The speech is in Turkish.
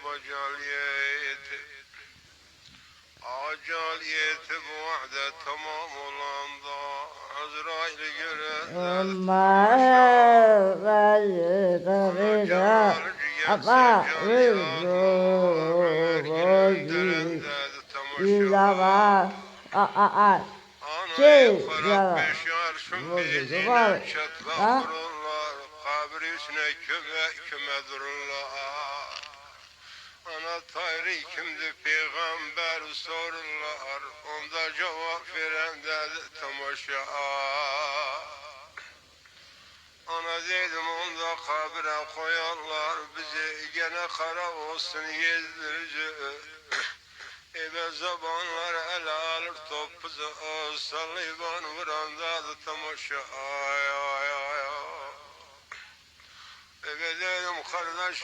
bacaliyeti. Acaliyeti bu vade tamam olanda Azrail'i gören Anayı karak beşer şümbizine çatlak vururlar Kabrisine küme dururlar Ana Tayri kimdi peygamber sorurlar Onda cevap veren dedi tamaşa Ana dedim onda kabire koyarlar bizi Gene kara olsun gezdirici Ebe zabanlar ele alır topuzu Salliban vuranda da tamaşa Ebe dedim kardeş